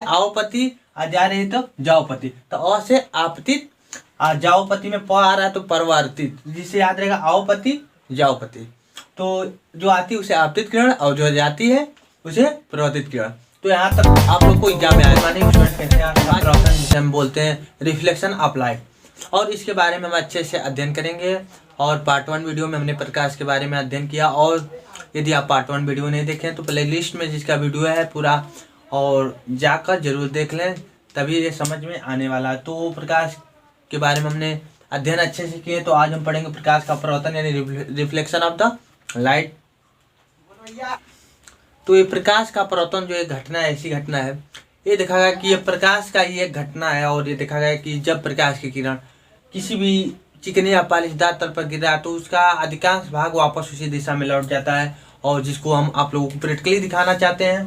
आवपति, आ जा रही है तो जाओपति। तो अ से आपतित, जाओपति में प आ रहा है तो परवर्तित, जिससे याद रहेगा आवपति जाओपति। तो जो आती है उसे आपतित किरण और जो जाती है उसे परिवर्तित किरण। तो यहाँ तक आप लोग को एग्जाम में आया जिसे हम बोलते हैं रिफ्लेक्शन ऑफ लाइट, और इसके बारे में हम अच्छे से अध्ययन करेंगे। और पार्ट 1 वीडियो में हमने प्रकाश के बारे में अध्ययन किया, और यदि आप पार्ट 1 वीडियो नहीं देखें तो प्ले लिस्ट में जिसका वीडियो है पूरा, और जाकर जरूर देख लें, तभी ये समझ में आने वाला है। तो प्रकाश के बारे में हमने अध्ययन अच्छे से किए। तो आज हम पढ़ेंगे प्रकाश का परावर्तन यानी रिफ्लेक्शन ऑफ द लाइट। तो ये प्रकाश का परावर्तन जो एक घटना है, ऐसी घटना है, ये देखा गया कि ये प्रकाश का ही एक घटना है। और ये देखा गया कि जब प्रकाश की किरण किसी भी चिकने या पालिशदार तल पर गिरा तो उसका अधिकांश भाग वापस उसी दिशा में लौट जाता है, और जिसको हम आप लोगों को प्रैक्टिकली दिखाना चाहते हैं।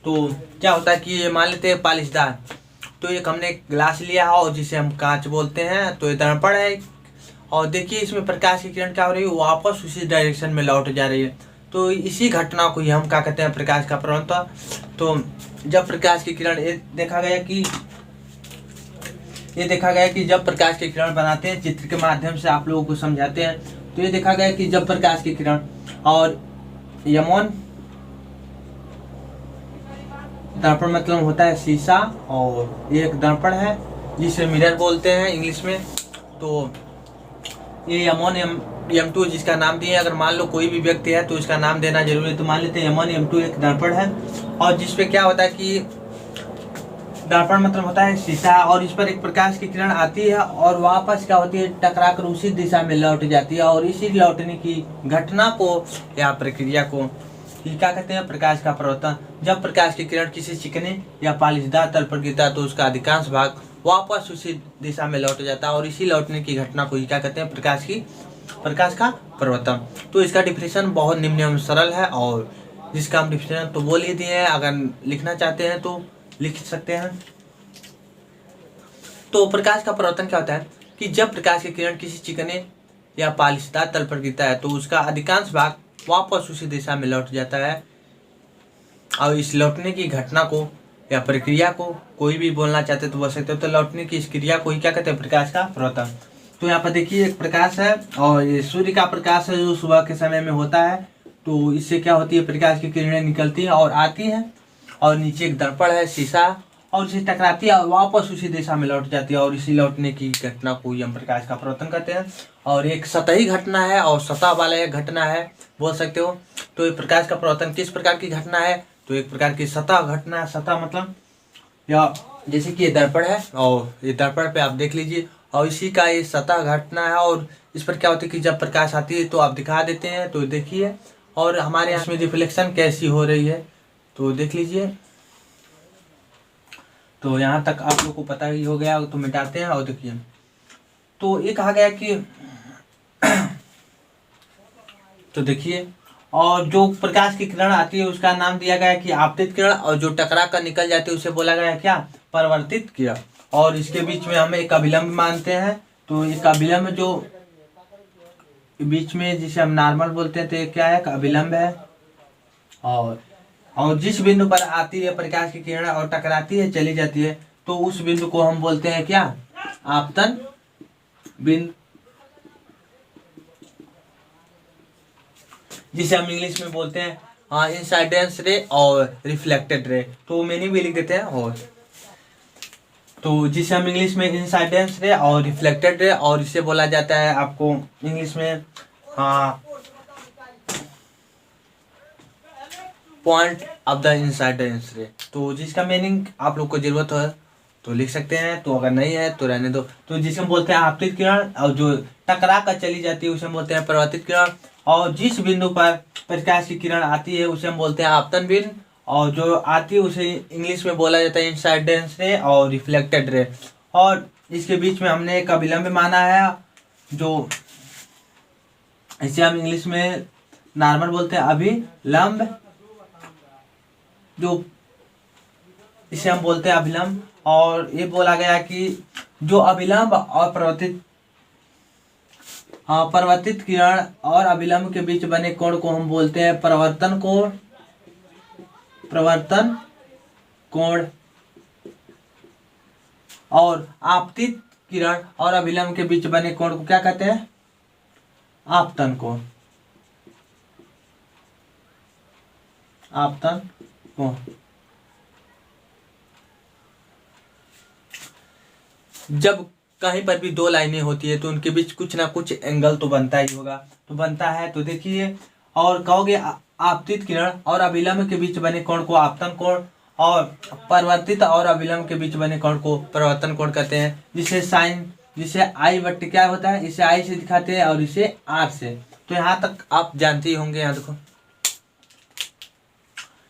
तो क्या होता है कि ये मान लेते हैं पालिशदार, तो एक हमने ग्लास लिया है और जिसे हम कांच बोलते हैं, तो ये दर्पण है, और देखिए इसमें प्रकाश की किरण क्या हो रही है, वापस उसी डायरेक्शन में लौट जा रही है। तो इसी घटना को ही हम क्या कहते हैं, प्रकाश का परावर्तन। तो जब प्रकाश की किरण ये देखा गया कि जब प्रकाश की किरण बनाते हैं, चित्र के माध्यम से आप लोगों को समझाते हैं। तो ये देखा गया कि जब प्रकाश की किरण और यमोन, दर्पण मतलब होता है शीशा, और एक दर्पण है जिसे मिरर बोलते हैं इंग्लिश में। तो ये M1 M2 जिसका नाम दिए, अगर मान लो कोई भी व्यक्ति है तो इसका नाम देना जरूरी है। तो मान लेते हैं M1 M2 एक दर्पण है, और जिसपे क्या होता है कि दर्पण मतलब होता है शीशा, और इस पर एक प्रकाश की किरण आती है और वापस क्या होती है, टकरा कर उसी दिशा में लौट जाती है। और इसी लौटने की घटना को या प्रक्रिया को क्या कहते हैं, प्रकाश का परावर्तन। जब प्रकाश की किरण किसी चिकने या पालिशदार तल पर गिरता है तो उसका अधिकांश भाग वापस उसी दिशा में लौट जाता है, और इसी लौटने की घटना को ही क्या कहते हैं, प्रकाश का परावर्तन। तो इसका डिफिनेशन बहुत निम्न एवं सरल है, और जिसका हम डिफिनेशन तो बोल ही दिए हैं, अगर लिखना चाहते हैं तो लिख सकते हैं। तो प्रकाश का परावर्तन क्या होता है कि जब प्रकाश की किरण किसी चिकने या पालिशदार तल पर गिरता है तो उसका अधिकांश भाग वापस उसी दिशा में लौट जाता है, और इस लौटने की घटना को या प्रक्रिया को कोई भी बोलना चाहते तो बोल सकते हो। तो लौटने की इस क्रिया को ही क्या कहते हैं, प्रकाश का परावर्तन। तो यहाँ पर देखिए एक प्रकाश है, और ये सूर्य का प्रकाश है जो सुबह के समय में होता है। तो इससे क्या होती है, प्रकाश की किरणें निकलती है और आती है, और नीचे एक दर्पण है शीशा, और इसे टकराती है और वापस उसी दिशा में लौट जाती है, और इसी लौटने की घटना को ही हम प्रकाश का परावर्तन कहते हैं। और एक सतही घटना है और सतह वाला एक घटना है बोल सकते हो। तो ये प्रकाश का परावर्तन किस प्रकार की घटना है, तो एक प्रकार की सतह घटना। सतह मतलब या जैसे कि ये दर्पण है, और ये दर्पण पे आप देख लीजिए, और इसी का ये सतह घटना है। और इस पर क्या होता है कि जब प्रकाश आती है तो आप दिखा देते हैं, तो देखिए, और हमारे यहाँ में रिफ्लेक्शन कैसी हो रही है तो देख लीजिए। तो यहाँ तक आप लोग को पता ही हो गया, तो मिटाते हैं और देखिए। तो ये कहा गया कि तो देखिए, और जो प्रकाश की किरण आती है उसका नाम दिया गया कि आपतित किरण, और जो टकरा कर निकल जाती है उसे बोला गया क्या, परिवर्तित किरण। और इसके बीच में हम एक अभिलंब मानते हैं। तो एक अभिलंब जो बीच में जिसे हम नॉर्मल बोलते हैं, तो ये क्या है, एक अभिलंब है। और जिस बिंदु पर आती है प्रकाश की किरण और टकराती है चली जाती है, तो उस बिंदु को हम बोलते हैं क्या, आपतन बिंदु, जिसे हम इंग्लिश में बोलते हैं इंसाइडेंस रे और रिफ्लेक्टेड रे। तो मीनिंग भी लिख देते हैं, और तो जिसे हम इंग्लिश में इंसाइडेंस रे और रिफ्लेक्टेड रे, और इसे बोला जाता है आपको इंग्लिश में पॉइंट ऑफ द इंसाइडेंस रे। तो जिसका मीनिंग आप लोग को जरूरत है तो लिख सकते हैं, तो अगर नहीं है तो रहने दो। तो जिसे हम बोलते हैं आपतित किरण, और जो टकरा कर चली जाती है उसे हम बोलते हैं परावर्तित किरण। और जिस बिंदु पर प्रकाश की किरण आती है उसे हम बोलते हैं आपतन बिंदु, और जो आती है उसे इंग्लिश में बोला जाता है इंसाइडेंस रे और रिफ्लेक्टेड रे। और इसके बीच में हमने एक अभिलंब माना है, जो इसे हम इंग्लिश में नॉर्मल बोलते हैं अभिलंब, जो इसे हम बोलते हैं अभिलंब। और ये बोला गया कि जो अभिलंब और परिवर्तित किरण और अभिलंब के बीच बने कोण को हम बोलते हैं प्रवर्तन कोण। और आपतित किरण और अभिलंब के बीच बने कोण को क्या कहते हैं? आपतन कोण। आपतन कोण। जब कहीं पर भी दो लाइनें होती है तो उनके बीच कुछ ना कुछ एंगल तो बनता ही होगा, तो बनता है। तो देखिए, और कहोगे आपतित किरण और अभिलंब के बीच बने कोण को आपतन कोण, और परिवर्तित और अभिलंब के बीच बने कोण को परिवर्तन कोण कहते हैं। जिसे आई बट्टी क्या होता है, इसे आई से दिखाते हैं और इसे आर से। तो यहाँ तक आप जानते ही होंगे। यहाँ देखो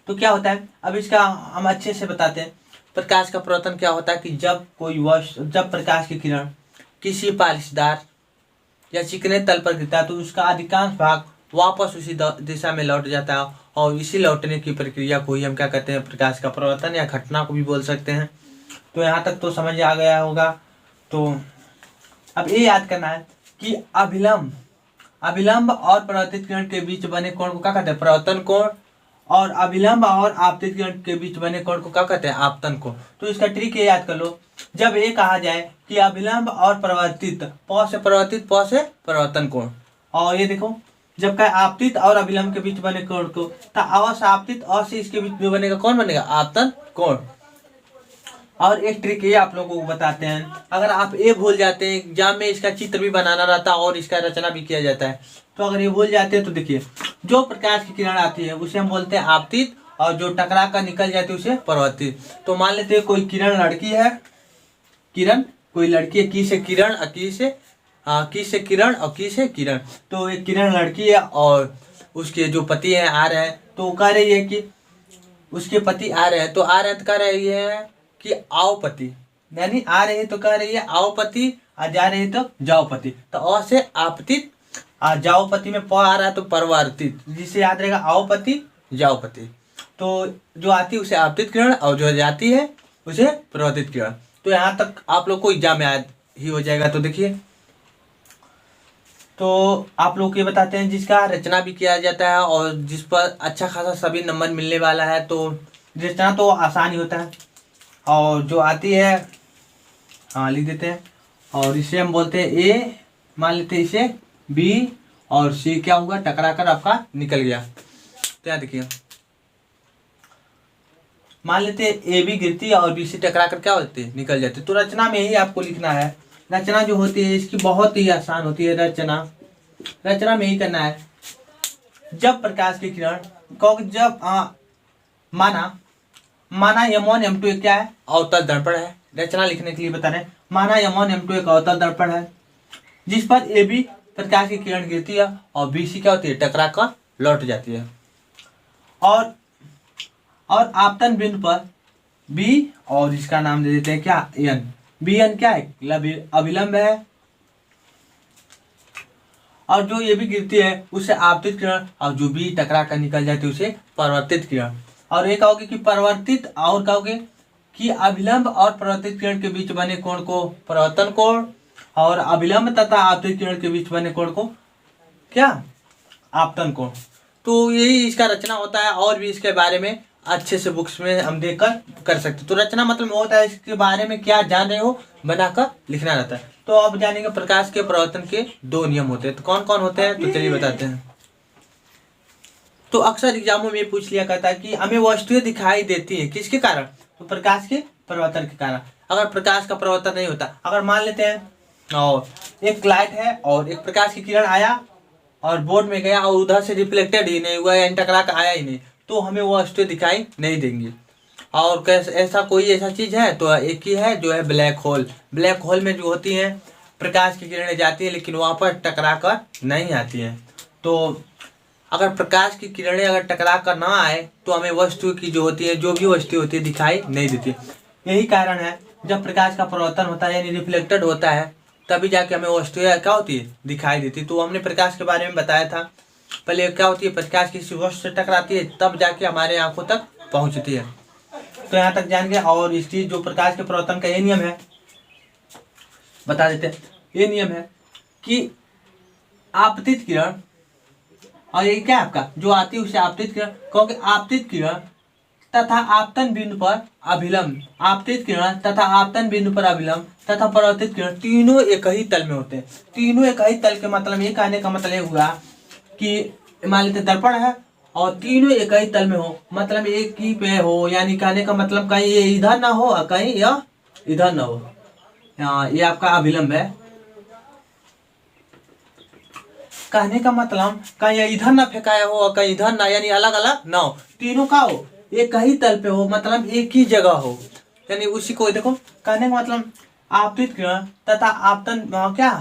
तो क्या होता है, अब इसका हम अच्छे से बताते हैं। प्रकाश का परावर्तन क्या होता है कि जब प्रकाश की किरण किसी पालिशदार या चिकने तल पर गिरता है तो उसका अधिकांश भाग वापस उसी दिशा में लौट जाता है, और इसी लौटने की प्रक्रिया को ही हम क्या कहते हैं? प्रकाश का परावर्तन या घटना को भी बोल सकते हैं। तो यहाँ तक तो समझ आ गया होगा। तो अब ये याद करना है कि अभिलंब और परावर्तित किरण के बीच बने कोण को क्या कहते हैं? परावर्तन कोण। और अभिलंब और आपतित किरण के बीच बने कोण को क्या कहते हैं? आपतन कोण। तो इसका ट्रिक ये याद कर लो, जब ये कहा जाए कि अभिलंब और परावर्तित, प से परावर्तित, प से परावर्तन कोण, और ये देखो जब का आपतित और अभिलंब के बीच बने कोण को, तो अ से आपतित, अ से इसके बीच में बनेगा कौन बनेगा? आपतन कोण। और एक ट्रिक ये आप लोगों को बताते हैं, अगर आप ये भूल जाते हैं, एग्जाम में इसका चित्र भी बनाना रहता है और इसका रचना भी किया जाता है, तो अगर ये भूल जाते हैं तो देखिए, जो प्रकाश की किरण आती है उसे हम बोलते हैं आपतित, और जो टकरा कर निकल जाती है उसे परावर्तित। तो मान लेते हैं कोई किरण लड़की है, कोई लड़की है, की से किरण, की से किरण और की से किरण। तो एक किरण लड़की है और उसके जो पति है आ रहे हैं, तो वो कह रही है कि उसके पति आ रहे हैं, तो आ रहे हैं तो कह रही है कि आओ पति, यानी आ रही है तो कह रही है आओ पति, आ जा रही है तो जाओ पति। तो अ से आपतित, जाओ पति में प आ रहा है तो परवर्तित, जिसे याद रहेगा आओ पति जाओ पति। तो जो आती है उसे आपतित किरण और जो जाती है उसे परिवर्तित किरण। तो यहाँ तक आप लोग को एग्जाम में याद ही हो जाएगा। तो देखिए, तो आप लोग ये बताते हैं जिसका रचना भी किया जाता है और जिस पर अच्छा खासा सभी नंबर मिलने वाला है, तो रचना तो आसान ही होता है। और जो आती है, हाँ लिख देते हैं, और इसे हम बोलते हैं ए, मान लेते हैं इसे बी, और सी क्या हुआ? टकरा कर आपका निकल गया। तो यहाँ देखिए, मान लेते हैं ए बी गिरती है और बी सी टकरा कर क्या होती है? निकल जाती है। तो रचना में ही आपको लिखना है। रचना जो होती है इसकी बहुत ही आसान होती है। रचना में ही करना है, जब प्रकाश की किरण जब माना M1 M2 एक क्या है? अवतल दर्पण है। रचना लिखने के लिए बता रहे हैं, माना M1 M2 एक अवतल दर्पण है जिस पर AB प्रकाश की किरण गिरती है और BC क्या होती है? टकरा कर लौट जाती है। और आपतन बिंदु पर B, और इसका नाम दे देते हैं क्या? N। BN क्या है? अभिलंब है। और जो ये भी गिरती है उसे आपतित किरण, और जो भी टकरा कर निकल जाती है उसे परिवर्तित किरण। और ये कहोगे कि परिवर्तित, और कहोगे कि अभिलंब और परिवर्तित किरण के बीच बने कोण को परिवर्तन कोण, और अभिलंब तथा आपतित किरण के बीच बने कोण को क्या? आपतन कोण। तो यही इसका रचना होता है। और भी इसके बारे में अच्छे से बुक्स में हम देखकर कर सकते। तो रचना मतलब होता है इसके बारे में क्या जान रहे हो बनाकर लिखना रहता है। तो अब जानेंगे प्रकाश के परावर्तन के 2 नियम होते हैं। तो कौन कौन होते हैं? तो चलिए बताते हैं। तो अक्सर एग्जामों में पूछ लिया करता है कि हमें वस्तुएं दिखाई देती है किसके कारण? तो प्रकाश के परावर्तन के कारण। अगर प्रकाश का परावर्तन नहीं होता, अगर मान लेते हैं और एक लाइट है और एक प्रकाश की किरण आया और बोर्ड में गया और उधर से रिफ्लेक्टेड ही नहीं हुआ, यानी टकरा कर आया ही नहीं, तो हमें वो वस्तुएं दिखाई नहीं देंगी। और ऐसा कोई ऐसा चीज है तो एक ही है जो है ब्लैक होल। ब्लैक होल में जो होती हैं प्रकाश की किरणें जाती हैं लेकिन वहाँ पर टकरा कर नहीं आती हैं। तो अगर प्रकाश की किरणें अगर टकरा कर ना आए तो हमें वस्तु की जो होती है, जो भी वस्तु होती है, दिखाई नहीं देती। यही कारण है जब प्रकाश का परावर्तन होता है यानी रिफ्लेक्टेड होता है तभी जाके हमें वस्तुएं क्या होती है? दिखाई देती। तो हमने प्रकाश के बारे में बताया था। पहले क्या होती है? प्रकाश किसी वस्तु से टकराती है तब जाके हमारे आंखों तक पहुंचती है। तो यहाँ तक जान गए। और इस चीज जो प्रकाश के परावर्तन का ये नियम है बता देते हैं। ये नियम है कि आपतित किरण, और ये क्या है आपका जो आती है उसे आपतित किरण, क्योंकि आपतित किरण तथा आपतन बिंदु पर अभिलंब, आपतित किरण तथा आपतन बिंदु पर अभिलंब तथा परावर्तित किरण तीनों एक ही तल में होते हैं। तीनों एक ही तल के मतलब ये कहने का मतलब ये हुआ कि मान लेते दर्पण है और तीनों एक ही तल में हो, मतलब एक ही पे हो, यानी कहने का मतलब कहीं ये इधर ना हो और कहीं यह इधर ना हो। हाँ, ये आपका अभिलंब है। कहने का मतलब कहीं इधर ना फेंकाया हो और कहीं इधर ना, यानी अलग अलग ना हो, तीनों का हो, एक ही तल पे हो, मतलब एक ही जगह हो, यानी उसी को देखो। कहने का मतलब आपतित किरण तथा आपतन क्या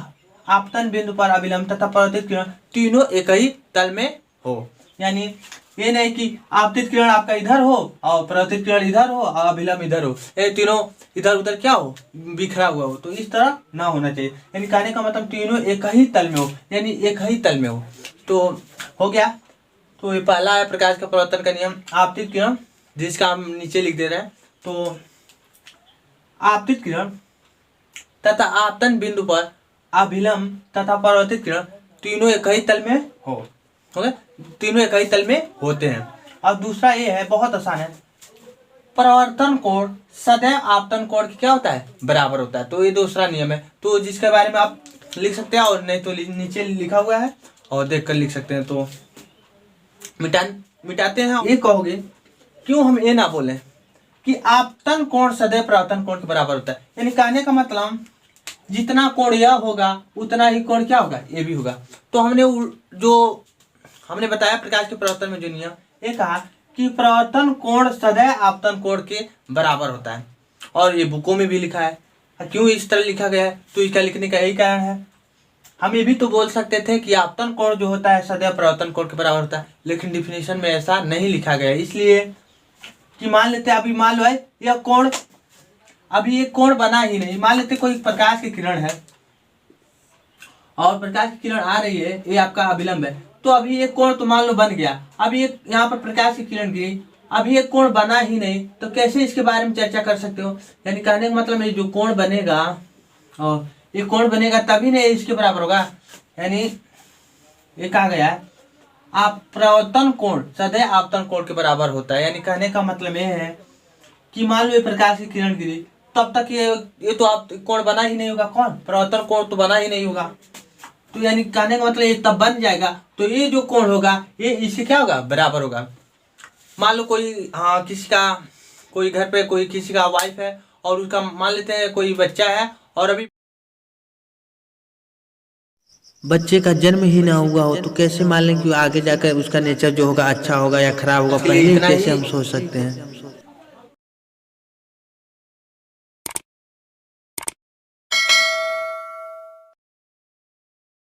आपतन बिंदु पर अभिलंब तथा परावर्तित किरण तीनों एक ही तल में हो, यानी ये नहीं कि आपतित किरण आपका इधर हो और परावर्तित किरण इधर हो और अभिलंब इधर हो, ये तीनों इधर उधर क्या हो, बिखरा हुआ हो, तो इस तरह ना होना चाहिए। यानी कहने का मतलब तीनों एक ही तल में हो, यानी एक ही तल में हो। तो हो गया। तो ये पहला है प्रकाश का परावर्तन का नियम, आपतित किरण, जिसका हम नीचे लिख दे रहे हैं। तो आपतित किरण तथा आपतन बिंदु पर अभिलंब तथा परावर्तित किरण तीनों एक ही तल में हो गया, तीनों एक ही तल में होते हैं। और दूसरा ये है, बहुत आसान है, परावर्तन कोण सदैव आपतन कोण की क्या होता है, बराबर होता है। तो ये दूसरा नियम है, तो जिसके बारे में आप लिख सकते हैं, और नहीं तो नीचे लिखा हुआ है और देख कर लिख सकते हैं। तो मिटाते हैं। ये कहोगे क्यों हम ये ना बोले कि आपतन कोण सदैव परावर्तन कोण के बराबर होता है, यानी कहने का मतलब जितना कोण यह होगा उतना ही कोण क्या होगा, ये भी होगा। तो हमने जो हमने बताया प्रकाश के परावर्तन में जो नियम, ये कहा कि परावर्तन कोण सदैव आपतन कोण के बराबर होता है, और ये बुकों में भी लिखा है। क्यों इस तरह लिखा गया है, तो इसका लिखने का यही कारण है। हम ये भी तो बोल सकते थे कि आपतन कोण जो होता है सदैव परावर्तन कोण के बराबर होता है, लेकिन डिफिनेशन में ऐसा नहीं लिखा गया है, इसलिए कि मान लेते अभी मान लो यह कोण, अभी ये कोण बना ही नहीं, मान लेते कोई प्रकाश की किरण है और प्रकाश की किरण आ रही है, ये आपका अभिलंब है, तो अभी ये कोण तो मान लो बन गया, अभी ये यहाँ पर प्रकाश की किरण गिरी, अभी ये कोण बना ही नहीं, तो कैसे इसके बारे में चर्चा कर सकते हो। यानी कहने का मतलब ये जो कोण बनेगा और ये कोण बनेगा तभी नहीं इसके बराबर होगा, यानी ये कहा गया है आप परावर्तन कोण सदैव आपतन कोण के बराबर होता है। यानी कहने का मतलब ये है कि मान लो ये प्रकाश की किरण गिरी, तब तक ये तो आप कोण बना ही नहीं होगा, कौन परावर्तन कोण तो बना ही नहीं होगा, तो यानी कहने का मतलब ये तब बन जाएगा, तो ये जो कोण होगा ये इससे क्या होगा, बराबर होगा। मान लो कोई किसी का कोई घर पे कोई किसी का वाइफ है और उसका मान लेते हैं कोई बच्चा है, और अभी बच्चे का जन्म ही ना हुआ हो तो कैसे मान लें कि आगे जाकर उसका नेचर जो होगा अच्छा होगा या खराब होगा, पहले ही कैसे हम सोच सकते हैं।